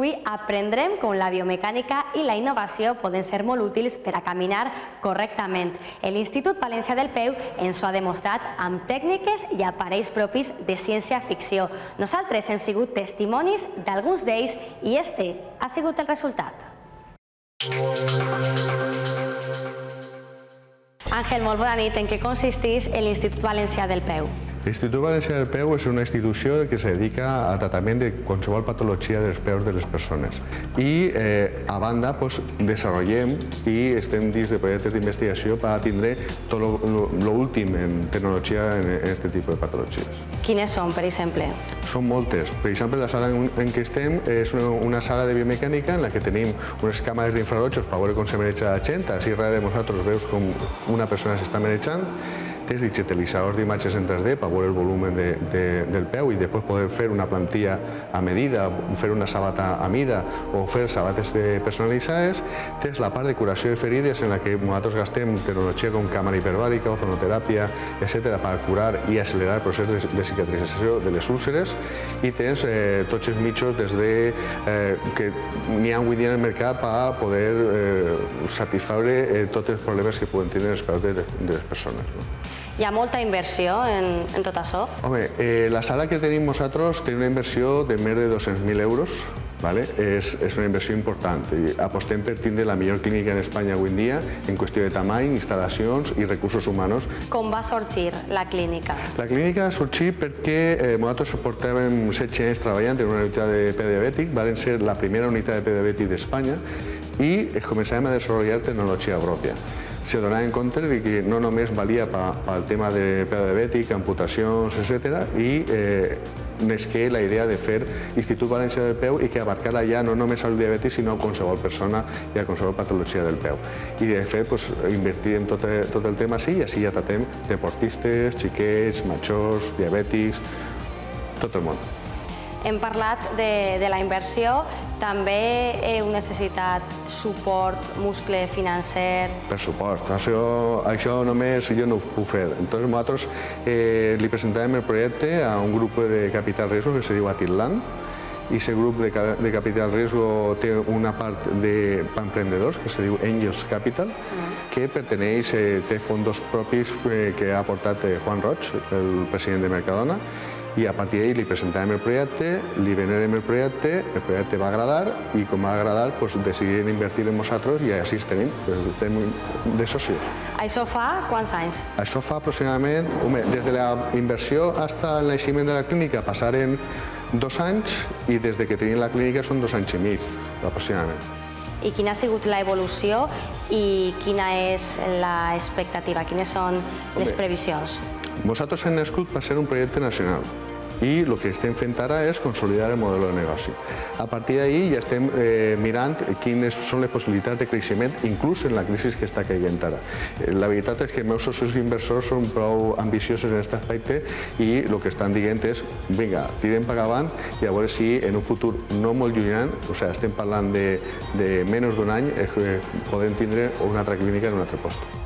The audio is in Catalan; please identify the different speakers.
Speaker 1: Avui aprendrem com la biomecànica i la innovació poden ser molt útils per a caminar correctament. L'Institut Valencià del Peu ens ho ha demostrat amb tècniques i aparells propis de ciència-ficció. Nosaltres hem sigut testimonis d'alguns d'ells i este ha sigut el resultat. Àngel, molt bona nit. En què consisteix l'Institut Valencià del Peu?
Speaker 2: L'Institut Valencià del Peu és una institució que se dedica al tractament de qualsevol patologia dels peus de les persones. I, a banda, desenvolupem i estem dins de projectes d'investigació per tindre tot l'últim en tecnologia en aquest tipus de patologies.
Speaker 1: Quines són, per exemple?
Speaker 2: Són moltes. Per exemple, la sala en què estem és una sala de biomecànica en la que tenim unes càmeres d'infrarrojos per veure com se maneja la gent. Així darrere nosaltres veus com una persona s'està manejant. Tens digitalitzadors d'imatges en 3D per veure el volum del peu i després poder fer una plantilla a medida, fer una sabata a mida o fer sabates personalitzades. Tens la part de curació de ferides en la que nosaltres gastem tecnologia com càmera hiperbàrica, ozonoteràpia, etc. per curar i accelerar el procés de cicatrització de les úlceres. I tens tots els mitjos des de que n'hi ha avui dia en el mercat per poder satisfaure tots els problemes que poden tenir els peus de les persones.
Speaker 1: Hi ha molta inversió en tot això?
Speaker 2: Home, la sala que tenim nosaltres té una inversió de més de 200.000 euros. És una inversió important. Apostem per tindre la millor clínica en Espanya avui en dia en qüestió de tamany, instal·lacions i recursos humans.
Speaker 1: Com va sorgir la clínica?
Speaker 2: La clínica va sorgir perquè nosaltres portàvem 7 anys treballant en una unitat de pediabètic, van ser la primera unitat de pediabètic d'Espanya i començàvem a desenvolupar tecnologia pròpia. Se donava en compte que no només valia pel tema de pediabètic, amputacions, etc. i nasqué la idea de fer Institut Valencià del Peu i que abarcara ja no només el diabètic sinó a qualsevol persona i a qualsevol patologia del peu. I de fet invertim tot el tema així i així ja tratem deportistes, xiquets, majors, diabètics, tot el món.
Speaker 1: Hem parlat de la inversió, també heu necessitat suport, muscle financer?
Speaker 2: Per supost, això només jo no ho puc fer. Entonces nosaltres li presentàvem el projecte a un grup de capital riesgo que se diu Atillant i aquest grup de capital riesgo té una part d'emprendedors que se diu Angels Capital que té fons propis que ha aportat Juan Roig, el president de Mercadona, i a partir d'ahir li presentàvem el projecte, li venerem el projecte va agradar i com va agradar decidim invertir en nosaltres i així estem de socis.
Speaker 1: Això fa quants anys?
Speaker 2: Això fa aproximadament, des de la inversió fins al naixement de la clínica passaren 2 anys i des que tenim la clínica són 2 anys i mig, aproximadament.
Speaker 1: I quina ha sigut l'evolució i quina és l'expectativa? Quines són les previsions?
Speaker 2: Nosaltres hem nascut per ser un projecte nacional i el que estem fent ara és consolidar el model de negoci. A partir d'ahir ja estem mirant quines són les possibilitats de creixement, inclús en la crisi que està caient ara. La veritat és que els meus socis inversors són prou ambiciosos en aquest aspecte i el que estan dient és vinga, tirem per avant i a veure si en un futur no molt llunyà, estem parlant de menys d'un any, podem tindre una altra clínica en un altre lloc.